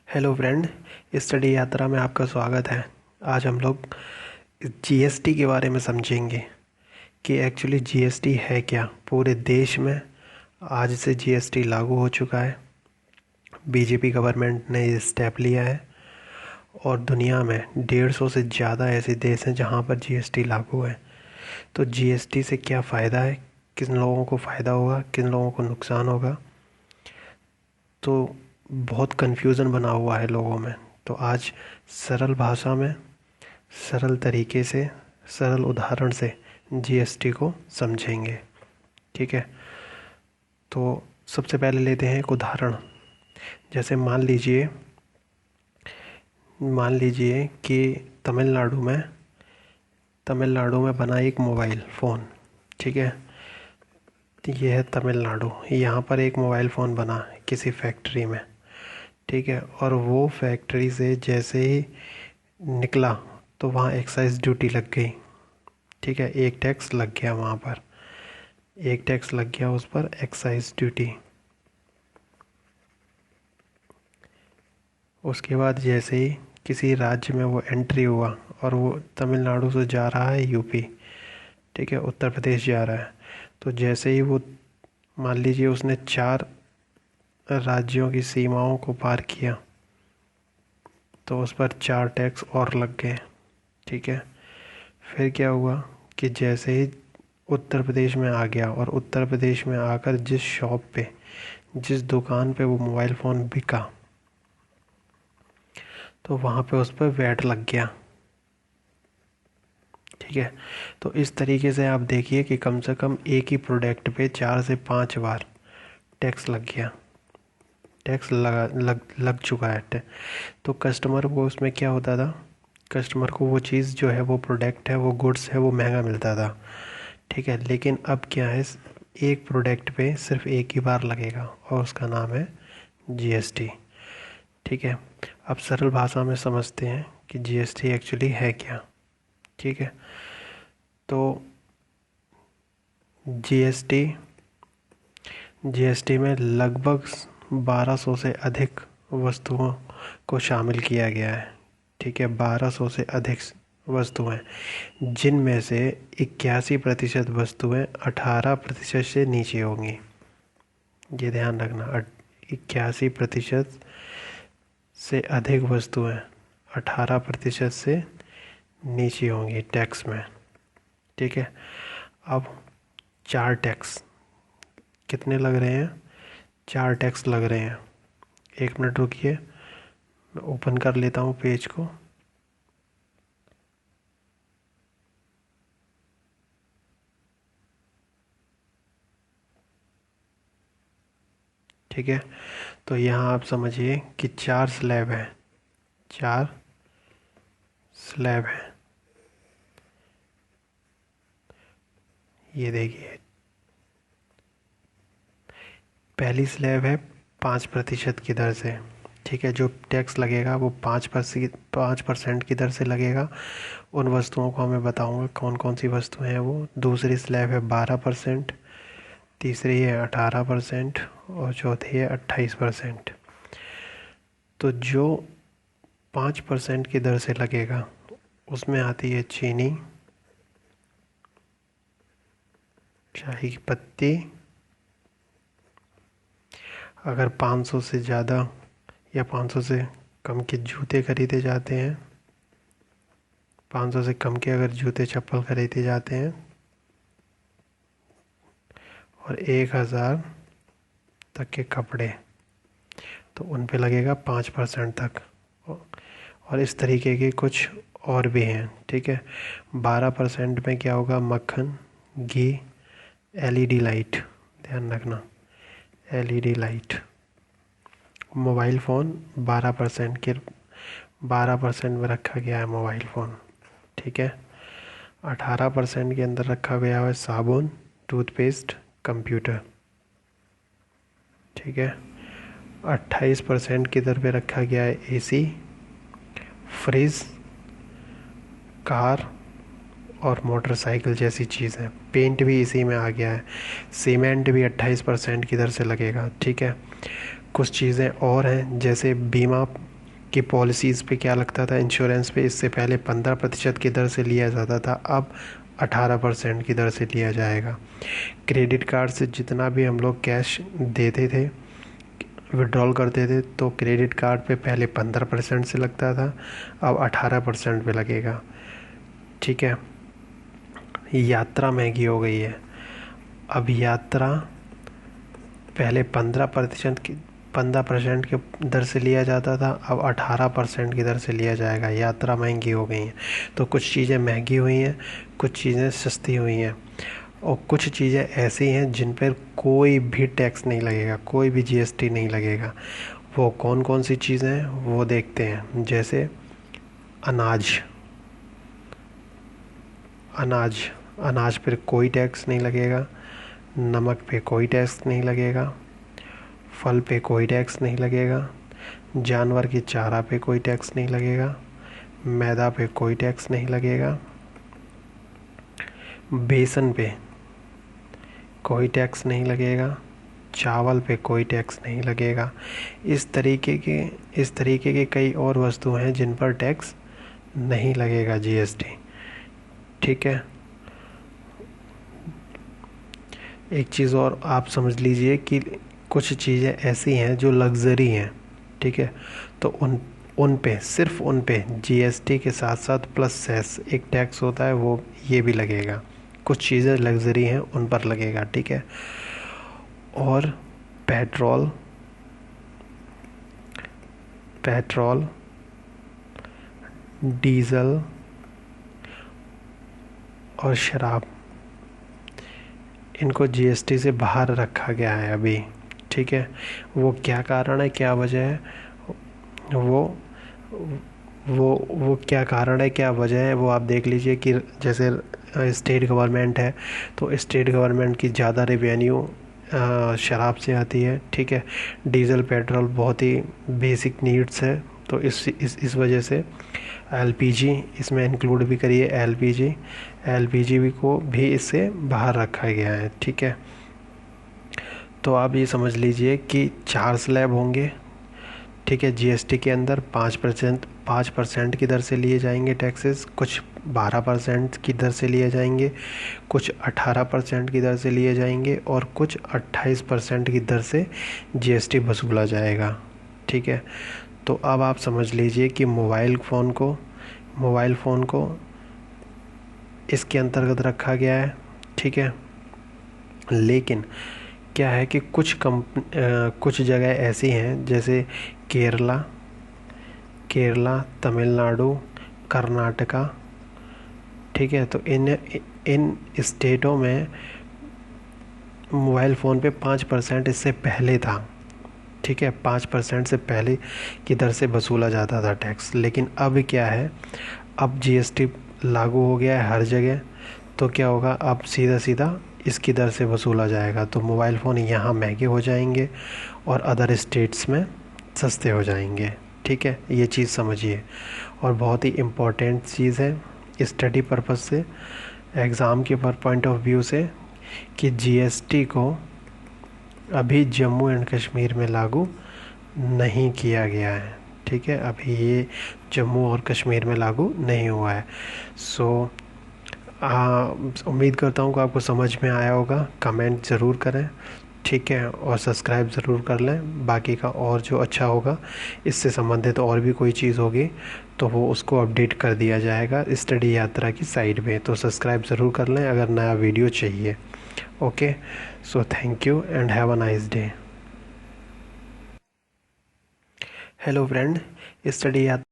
Hello friend, study यात्रा में आपका स्वागत है। आज हम लोग जीएसटी के बारे में समझेंगे कि एक्चुअली जीएसटी है क्या। पूरे देश में आज से जीएसटी लागू हो चुका है। बीजेपी गवर्नमेंट ने ये स्टेप लिया है और दुनिया में 150 से ज़्यादा ऐसे देश हैं जहां पर जीएसटी लागू है। तो जीएसटी से क्या फ़ायदा है, किन लोगों को फ़ायदा होगा, किन लोगों को नुकसान होगा, तो बहुत कन्फ्यूज़न बना हुआ है लोगों में। तो आज सरल भाषा में, सरल तरीके से, सरल उदाहरण से जीएसटी को समझेंगे। ठीक है, तो सबसे पहले लेते हैं एक उदाहरण। जैसे मान लीजिए कि तमिलनाडु में बना एक मोबाइल फ़ोन। ठीक है, ये है तमिलनाडु। यहाँ पर एक मोबाइल फ़ोन बना किसी फैक्ट्री में। ठीक है, और वो फैक्ट्री से जैसे ही निकला तो वहाँ एक्साइज ड्यूटी लग गई। ठीक है, एक टैक्स लग गया वहाँ पर, एक टैक्स लग गया उस पर, एक्साइज ड्यूटी। उसके बाद जैसे ही किसी राज्य में वो एंट्री हुआ और वो तमिलनाडु से जा रहा है यूपी, ठीक है, उत्तर प्रदेश जा रहा है, तो जैसे ही वो, मान लीजिए उसने 4 राज्यों की सीमाओं को पार किया तो उस पर 4 टैक्स और लग गए। ठीक है, फिर क्या हुआ कि जैसे ही उत्तर प्रदेश में आ गया और उत्तर प्रदेश में आकर जिस शॉप पे, जिस दुकान पे वो मोबाइल फ़ोन बिका, तो वहाँ पे उस पर वैट लग गया। ठीक है, तो इस तरीके से आप देखिए कि कम से कम एक ही प्रोडक्ट पे 4 से 5 बार टैक्स लग गया, टैक्स लग चुका है। तो कस्टमर को उसमें क्या होता था, कस्टमर को वो चीज़ जो है, वो प्रोडक्ट है, वो गुड्स है, वो महंगा मिलता था। ठीक है, लेकिन अब क्या है, एक प्रोडक्ट पे सिर्फ एक ही बार लगेगा और उसका नाम है जीएसटी। ठीक है, अब सरल भाषा में समझते हैं कि जीएसटी एक्चुअली है क्या। ठीक है, तो जीएसटी जीएसटी में लगभग 1200 से अधिक वस्तुओं को शामिल किया गया है। ठीक है, 1200 से अधिक वस्तुएं, जिनमें से 81% वस्तुएं 18% से नीचे होंगी। ये ध्यान रखना, 81% से अधिक वस्तुएं 18% से नीचे होंगी टैक्स में। ठीक है, अब 4 टैक्स कितने लग रहे हैं, 4 टैक्स लग रहे हैं। 1 मिनट रुकिए, मैं ओपन कर लेता हूँ पेज को। ठीक है, तो यहाँ आप समझिए कि 4 स्लैब हैं, 4 स्लैब हैं। ये देखिए, पहली स्लैब है 5% की दर से। ठीक है, जो टैक्स लगेगा वो 5% की दर से लगेगा। उन वस्तुओं को मैं बताऊंगा कौन कौन सी वस्तुएं हैं वो। दूसरी स्लैब है 12%, तीसरी है 18% और चौथी है 28%। तो जो 5% की दर से लगेगा उसमें आती है चीनी, चाय की पत्ती। अगर 500 से ज़्यादा या 500 से कम के जूते खरीदे जाते हैं, 500 से कम के अगर जूते चप्पल खरीदे जाते हैं, और 1000 तक के कपड़े, तो उन पे लगेगा 5% तक। और इस तरीके के कुछ और भी हैं। ठीक है, 12% में क्या होगा, मक्खन, घी, एलईडी लाइट, ध्यान रखना, एलईडी लाइट। मोबाइल फ़ोन 12% में रखा गया है मोबाइल फ़ोन। ठीक है, 18% के अंदर रखा गया है साबुन, टूथपेस्ट, कंप्यूटर। ठीक है, 28% की दर पे रखा गया है एसी, फ्रिज, कार और मोटरसाइकिल जैसी चीज़ें। पेंट भी इसी में आ गया है। सीमेंट भी 28% की दर से लगेगा। ठीक है, कुछ चीज़ें और हैं, जैसे बीमा कि पॉलिसीज़ पे क्या लगता था, इंश्योरेंस पे इससे पहले 15% की दर से लिया जाता था, अब 18% की दर से लिया जाएगा। क्रेडिट कार्ड से जितना भी हम लोग कैश देते थे, विड्रॉल करते थे, तो क्रेडिट कार्ड पे पहले 15% से लगता था, अब 18% पे लगेगा। ठीक है। यात्रा महंगी हो गई है। अब यात्रा पहले 15% की दर से लिया जाता था, अब 18% की दर से लिया जाएगा। यात्रा महंगी हो गई है। तो कुछ चीज़ें महंगी हुई हैं, कुछ चीज़ें सस्ती हुई हैं, और कुछ चीज़ें ऐसी हैं जिन पर कोई भी टैक्स नहीं लगेगा, कोई भी जीएसटी नहीं लगेगा। वो कौन कौन सी चीज़ें हैं वो देखते हैं। जैसे अनाज, अनाज अनाज पर कोई टैक्स नहीं लगेगा, नमक पे कोई टैक्स नहीं लगेगा, फल पे कोई टैक्स नहीं लगेगा, जानवर की चारा पे कोई टैक्स नहीं लगेगा, मैदा पे कोई टैक्स नहीं लगेगा, बेसन पे कोई टैक्स नहीं लगेगा, चावल पे कोई टैक्स नहीं लगेगा। इस तरीके के कई और वस्तु हैं जिन पर टैक्स नहीं लगेगा जीएसटी। ठीक है। एक चीज़ और आप समझ लीजिए कि कुछ चीज़ें ऐसी हैं जो लग्जरी हैं। ठीक है। तो उन पे, सिर्फ उन पे जीएसटी के साथ साथ प्लस सेस एक टैक्स होता है, वो ये भी लगेगा। कुछ चीज़ें लग्जरी हैं उन पर लगेगा। ठीक है। और पेट्रोल पेट्रोल डीज़ल और शराब, इनको जीएसटी से बाहर रखा गया है अभी। ठीक है। वो क्या कारण है, क्या वजह है, वो वो क्या कारण है, क्या वजह है, वो आप देख लीजिए। कि जैसे स्टेट गवर्नमेंट है, तो स्टेट गवर्नमेंट की ज़्यादा रेवेन्यू शराब से आती है। ठीक है। डीज़ल पेट्रोल बहुत ही बेसिक नीड्स है, तो इस वजह से एलपीजी इसमें इंक्लूड भी करिए। एलपीजी भी को भी इससे बाहर रखा गया है। ठीक है। तो आप ये समझ लीजिए कि 4 स्लैब होंगे। ठीक है। जीएसटी के अंदर 5% की दर से लिए जाएंगे टैक्सेस, कुछ 12% की दर से लिए जाएंगे, कुछ 18% की दर से लिए जाएंगे, और कुछ 28% की दर से जीएसटी वसूला जाएगा। ठीक है। तो अब आप समझ लीजिए कि मोबाइल फ़ोन को इसके अंतर्गत रखा गया है। ठीक है। लेकिन क्या है कि कुछ जगह ऐसी हैं जैसे केरला, तमिलनाडु, कर्नाटका। ठीक है। तो इन स्टेटों में मोबाइल फ़ोन पे 5% इससे पहले था। ठीक है। 5% से पहले की दर से वसूला जाता था टैक्स। लेकिन अब क्या है, अब जीएसटी लागू हो गया है हर जगह, तो क्या होगा, अब सीधा सीधा इसकी दर से वसूला जाएगा। तो मोबाइल फ़ोन यहाँ महंगे हो जाएंगे और अदर स्टेट्स में सस्ते हो जाएंगे। ठीक है। ये चीज़ समझिए। और बहुत ही इम्पोर्टेंट चीज़ है स्टडी पर्पस से, एग्ज़ाम के पॉइंट ऑफ व्यू से, कि जीएसटी को अभी जम्मू एंड कश्मीर में लागू नहीं किया गया है। ठीक है। अभी ये जम्मू और कश्मीर में लागू नहीं हुआ है। सो उम्मीद करता हूँ कि आपको समझ में आया होगा। कमेंट ज़रूर करें। ठीक है। और सब्सक्राइब ज़रूर कर लें। बाकी का और जो अच्छा होगा, इससे संबंधित और भी कोई चीज़ होगी तो वो उसको अपडेट कर दिया जाएगा स्टडी यात्रा की साइट पे। तो सब्सक्राइब ज़रूर कर लें अगर नया वीडियो चाहिए। Okay. So thank you and have a nice day. Hello friend, study यात्रा